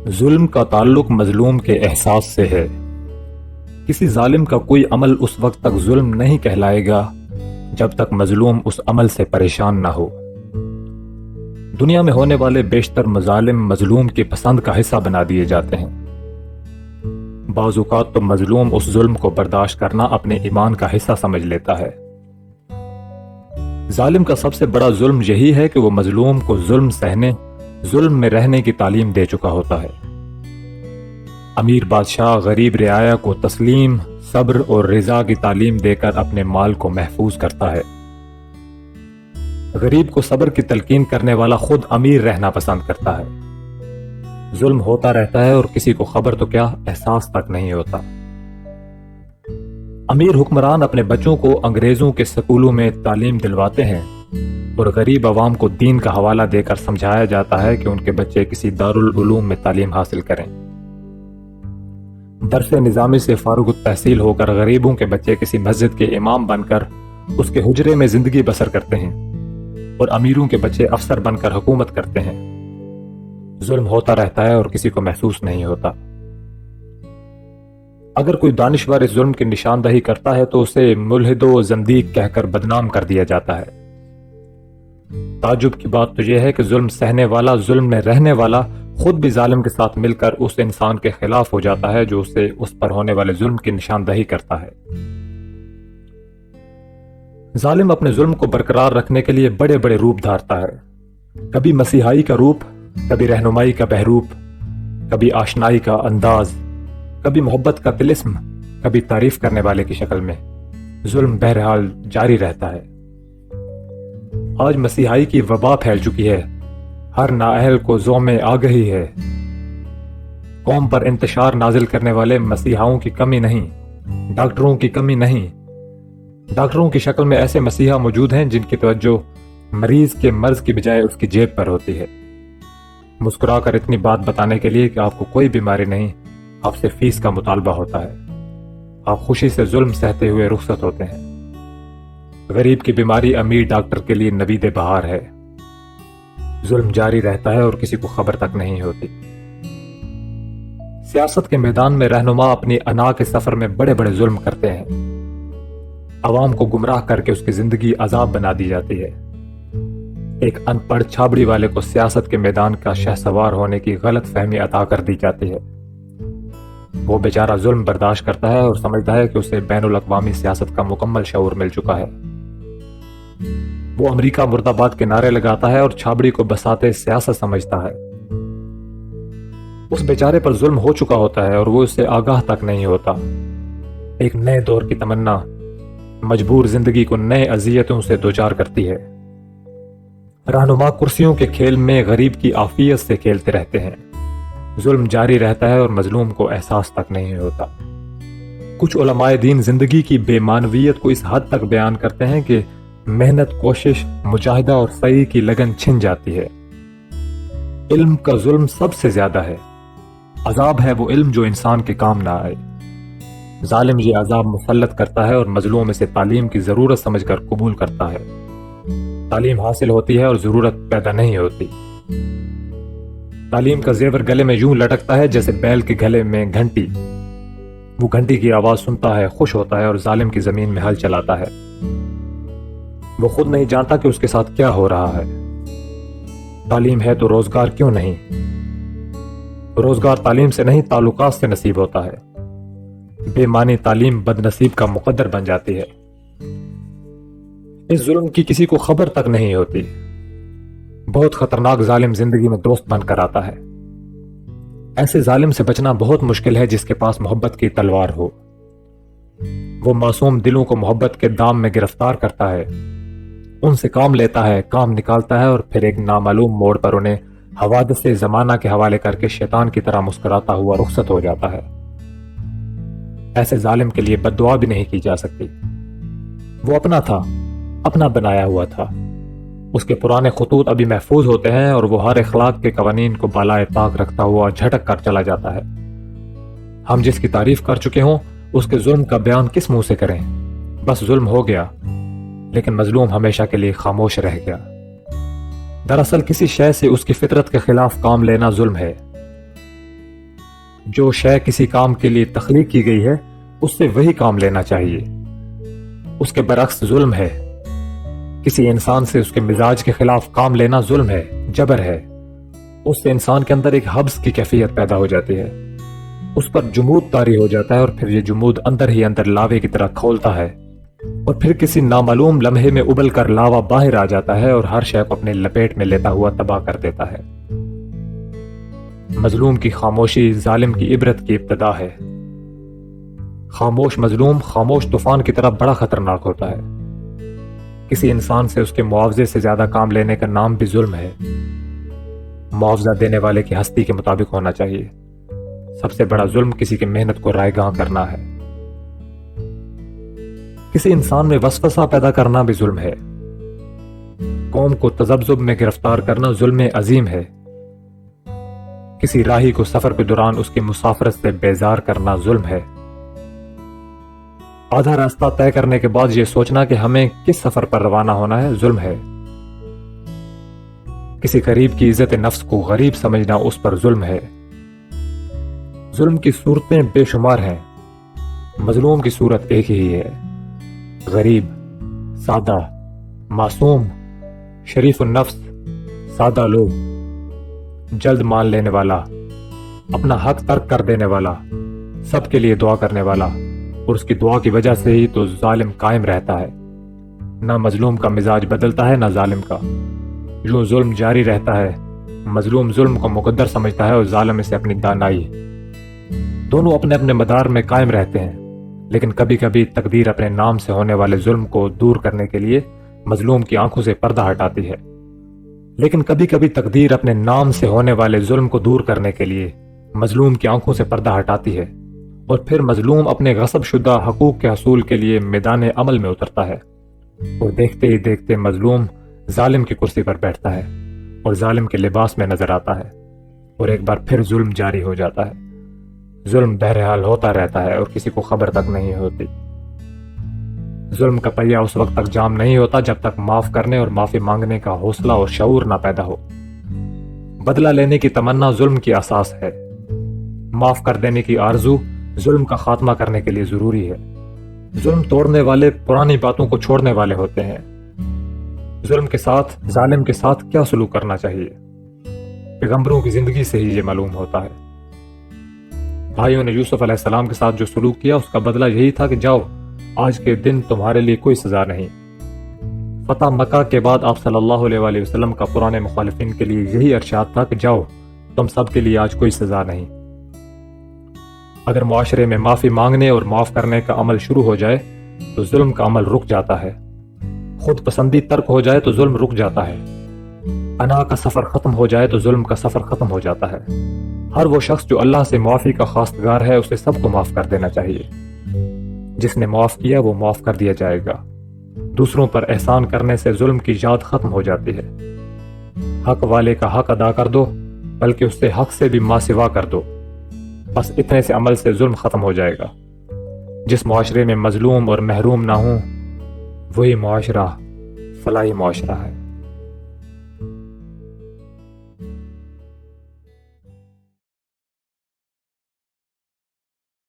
ظلم کا تعلق مظلوم کے احساس سے ہے۔ کسی ظالم کا کوئی عمل اس وقت تک ظلم نہیں کہلائے گا جب تک مظلوم اس عمل سے پریشان نہ ہو۔ دنیا میں ہونے والے بیشتر مظالم مظلوم کی پسند کا حصہ بنا دیے جاتے ہیں۔ بعض اوقات تو مظلوم اس ظلم کو برداشت کرنا اپنے ایمان کا حصہ سمجھ لیتا ہے۔ ظالم کا سب سے بڑا ظلم یہی ہے کہ وہ مظلوم کو ظلم سہنے، ظلم میں رہنے کی تعلیم دے چکا ہوتا ہے۔ امیر بادشاہ غریب رعایا کو تسلیم، صبر اور رضا کی تعلیم دے کر اپنے مال کو محفوظ کرتا ہے۔ غریب کو صبر کی تلقین کرنے والا خود امیر رہنا پسند کرتا ہے۔ ظلم ہوتا رہتا ہے اور کسی کو خبر تو کیا احساس تک نہیں ہوتا۔ امیر حکمران اپنے بچوں کو انگریزوں کے سکولوں میں تعلیم دلواتے ہیں اور غریب عوام کو دین کا حوالہ دے کر سمجھایا جاتا ہے کہ ان کے بچے کسی دارالعلوم میں تعلیم حاصل کریں۔ درس نظامی سے فارغ التحصیل ہو کر غریبوں کے بچے کسی مسجد کے امام بن کر اس کے حجرے میں زندگی بسر کرتے ہیں اور امیروں کے بچے افسر بن کر حکومت کرتے ہیں۔ ظلم ہوتا رہتا ہے اور کسی کو محسوس نہیں ہوتا۔ اگر کوئی دانشور اس ظلم کی نشاندہی کرتا ہے تو اسے ملحد و زندیق کہہ کر بدنام کر دیا جاتا ہے۔ تعجب کی بات تو یہ ہے کہ ظلم سہنے والا، ظلم میں رہنے والا خود بھی ظالم کے ساتھ مل کر اس انسان کے خلاف ہو جاتا ہے جو اسے اس پر ہونے والے ظلم کی نشاندہی کرتا ہے۔ ظالم اپنے ظلم کو برقرار رکھنے کے لیے بڑے بڑے روپ دھارتا ہے، کبھی مسیحائی کا روپ، کبھی رہنمائی کا بہروپ، کبھی آشنائی کا انداز، کبھی محبت کا طلسم، کبھی تعریف کرنے والے کی شکل میں۔ ظلم بہرحال جاری رہتا ہے۔ آج مسیحائی کی وبا پھیل چکی ہے، ہر نااہل کو زوم آگہی ہے۔ قوم پر انتشار نازل کرنے والے مسیحاؤں کی کمی نہیں، ڈاکٹروں کی کمی نہیں۔ ڈاکٹروں کی شکل میں ایسے مسیحا موجود ہیں جن کی توجہ مریض کے مرض کی بجائے اس کی جیب پر ہوتی ہے، مسکرا کر اتنی بات بتانے کے لیے کہ آپ کو کوئی بیماری نہیں، آپ سے فیس کا مطالبہ ہوتا ہے۔ آپ خوشی سے ظلم سہتے ہوئے رخصت ہوتے ہیں۔ غریب کی بیماری امیر ڈاکٹر کے لیے نوید بہار ہے۔ ظلم جاری رہتا ہے اور کسی کو خبر تک نہیں ہوتی۔ سیاست کے میدان میں رہنما اپنی انا کے سفر میں بڑے بڑے ظلم کرتے ہیں۔ عوام کو گمراہ کر کے اس کی زندگی عذاب بنا دی جاتی ہے۔ ایک ان پڑھ چھابڑی والے کو سیاست کے میدان کا شہسوار ہونے کی غلط فہمی عطا کر دی جاتی ہے۔ وہ بیچارہ ظلم برداشت کرتا ہے اور سمجھتا ہے کہ اسے بین الاقوامی سیاست کا مکمل شعور مل چکا ہے۔ وہ امریکہ مرد آباد کے نعرے لگاتا ہے اور چھابڑی کو بساتے سیاست سمجھتا ہے۔ اس بیچارے پر ظلم ہو چکا ہوتا ہے اور وہ اس سے آگاہ تک نہیں ہوتا۔ ایک نئے دور کی تمنا مجبور زندگی کو نئے اذیتوں سے دوچار کرتی ہے۔ رہنما کرسیوں کے کھیل میں غریب کی عافیت سے کھیلتے رہتے ہیں۔ ظلم جاری رہتا ہے اور مظلوم کو احساس تک نہیں ہوتا۔ کچھ علماء دین زندگی کی بے معنویت کو اس حد تک بیان کرتے ہیں کہ محنت، کوشش، مجاہدہ اور سعی کی لگن چھن جاتی ہے۔ علم کا ظلم سب سے زیادہ ہے۔ عذاب ہے وہ علم جو انسان کے کام نہ آئے۔ ظالم یہ عذاب مسلط کرتا ہے اور مظلوم اسے تعلیم کی ضرورت سمجھ کر قبول کرتا ہے۔ تعلیم حاصل ہوتی ہے اور ضرورت پیدا نہیں ہوتی۔ تعلیم کا زیور گلے میں یوں لٹکتا ہے جیسے بیل کے گلے میں گھنٹی۔ وہ گھنٹی کی آواز سنتا ہے، خوش ہوتا ہے اور ظالم کی زمین میں ہل چلاتا ہے۔ وہ خود نہیں جانتا کہ اس کے ساتھ کیا ہو رہا ہے۔ تعلیم ہے تو روزگار کیوں نہیں؟ روزگار تعلیم سے نہیں، تعلقات سے نصیب ہوتا ہے۔ بے معنی تعلیم بد نصیب کا مقدر بن جاتی ہے۔ اس ظلم کی کسی کو خبر تک نہیں ہوتی۔ بہت خطرناک ظالم زندگی میں دوست بن کر آتا ہے۔ ایسے ظالم سے بچنا بہت مشکل ہے جس کے پاس محبت کی تلوار ہو۔ وہ معصوم دلوں کو محبت کے دام میں گرفتار کرتا ہے، ان سے کام لیتا ہے، کام نکالتا ہے اور پھر ایک نامعلوم موڑ پر انہیں حوادث زمانہ کے حوالے کر کے شیطان کی طرح مسکراتا ہوا رخصت ہو جاتا ہے۔ ایسے ظالم کے لیے بد دعا بھی نہیں کی جا سکتی۔ وہ اپنا تھا، اپنا بنایا ہوا تھا۔ اس کے پرانے خطوط ابھی محفوظ ہوتے ہیں اور وہ ہر اخلاق کے قوانین کو بالائے طاق رکھتا ہوا جھٹک کر چلا جاتا ہے۔ ہم جس کی تعریف کر چکے ہوں اس کے ظلم کا بیان کس منہ سے کریں؟ بس ظلم ہو گیا، لیکن مظلوم ہمیشہ کے لیے خاموش رہ گیا۔ دراصل کسی شے سے اس کی فطرت کے خلاف کام لینا ظلم ہے۔ جو شے کسی کام کے لیے تخلیق کی گئی ہے اس سے وہی کام لینا چاہیے۔ اس کے برعکس ظلم ہے۔ کسی انسان سے اس کے مزاج کے خلاف کام لینا ظلم ہے، جبر ہے۔ اس سے انسان کے اندر ایک حبس کی کیفیت پیدا ہو جاتی ہے، اس پر جمود طاری ہو جاتا ہے، اور پھر یہ جمود اندر ہی اندر لاوے کی طرح کھولتا ہے، اور پھر کسی نامعلوم لمحے میں ابل کر لاوا باہر آ جاتا ہے اور ہر شے کو اپنے لپیٹ میں لیتا ہوا تباہ کر دیتا ہے۔ مظلوم کی خاموشی ظالم کی عبرت کی ابتدا ہے۔ خاموش مظلوم خاموش طوفان کی طرح بڑا خطرناک ہوتا ہے۔ کسی انسان سے اس کے معاوضے سے زیادہ کام لینے کا نام بھی ظلم ہے۔ معاوضہ دینے والے کی ہستی کے مطابق ہونا چاہیے۔ سب سے بڑا ظلم کسی کی محنت کو رائے گاں کرنا ہے۔ کسی انسان میں وسوسہ پیدا کرنا بھی ظلم ہے۔ قوم کو تذبذب میں گرفتار کرنا ظلم عظیم ہے۔ کسی راہی کو سفر کے دوران اس کی مسافرت سے بیزار کرنا ظلم ہے۔ آدھا راستہ طے کرنے کے بعد یہ سوچنا کہ ہمیں کس سفر پر روانہ ہونا ہے ظلم ہے۔ کسی غریب کی عزت نفس کو غریب سمجھنا اس پر ظلم ہے۔ ظلم کی صورتیں بے شمار ہیں، مظلوم کی صورت ایک ہی ہے۔ غریب، سادہ، معصوم، شریف النفس، سادہ لوگ، جلد مان لینے والا، اپنا حق ترک کر دینے والا، سب کے لیے دعا کرنے والا، اور اس کی دعا کی وجہ سے ہی تو ظالم قائم رہتا ہے۔ نہ مظلوم کا مزاج بدلتا ہے نہ ظالم کا، یوں ظلم جاری رہتا ہے۔ مظلوم ظلم کو مقدر سمجھتا ہے اور ظالم اسے اپنی دانائی۔ دونوں اپنے اپنے مدار میں قائم رہتے ہیں، لیکن کبھی کبھی تقدیر اپنے نام سے ہونے والے ظلم کو دور کرنے کے لیے مظلوم کی آنکھوں سے پردہ ہٹاتی ہے۔ لیکن کبھی کبھی تقدیر اپنے نام سے ہونے والے ظلم کو دور کرنے کے لیے مظلوم کی آنکھوں سے پردہ ہٹاتی ہے، اور پھر مظلوم اپنے غصب شدہ حقوق کے حصول کے لیے میدان عمل میں اترتا ہے، اور دیکھتے ہی دیکھتے مظلوم ظالم کی کرسی پر بیٹھتا ہے اور ظالم کے لباس میں نظر آتا ہے، اور ایک بار پھر ظلم جاری ہو جاتا ہے۔ ظلم بہرحال ہوتا رہتا ہے اور کسی کو خبر تک نہیں ہوتی۔ ظلم کا پہیہ اس وقت تک جام نہیں ہوتا جب تک معاف کرنے اور معافی مانگنے کا حوصلہ اور شعور نہ پیدا ہو۔ بدلہ لینے کی تمنا ظلم کی اساس ہے۔ معاف کر دینے کی آرزو ظلم کا خاتمہ کرنے کے لیے ضروری ہے۔ ظلم توڑنے والے پرانی باتوں کو چھوڑنے والے ہوتے ہیں۔ ظلم کے ساتھ ظالم کے ساتھ کیا سلوک کرنا چاہیے، پیغمبروں کی زندگی سے ہی یہ معلوم ہوتا ہے۔ بھائیوں نے یوسف علیہ السلام کے ساتھ جو سلوک کیا اس کا بدلہ یہی تھا کہ جاؤ، آج کے دن تمہارے لیے کوئی سزا نہیں۔ فتح مکہ کے بعد آپ صلی اللہ علیہ وآلہ وسلم کا پرانے مخالفین کے لیے یہی ارشاد تھا کہ جاؤ، تم سب کے لیے آج کوئی سزا نہیں۔ اگر معاشرے میں معافی مانگنے اور معاف کرنے کا عمل شروع ہو جائے تو ظلم کا عمل رک جاتا ہے۔ خود پسندی ترک ہو جائے تو ظلم رک جاتا ہے۔ انا کا سفر ختم ہو جائے تو ظلم کا سفر ختم ہو جاتا ہے۔ ہر وہ شخص جو اللہ سے معافی کا خواستگار ہے اسے سب کو معاف کر دینا چاہیے۔ جس نے معاف کیا وہ معاف کر دیا جائے گا۔ دوسروں پر احسان کرنے سے ظلم کی یاد ختم ہو جاتی ہے۔ حق والے کا حق ادا کر دو، بلکہ اس سے حق سے بھی ماسوا کر دو۔ بس اتنے سے عمل سے ظلم ختم ہو جائے گا۔ جس معاشرے میں مظلوم اور محروم نہ ہوں وہی معاشرہ فلاحی معاشرہ ہے۔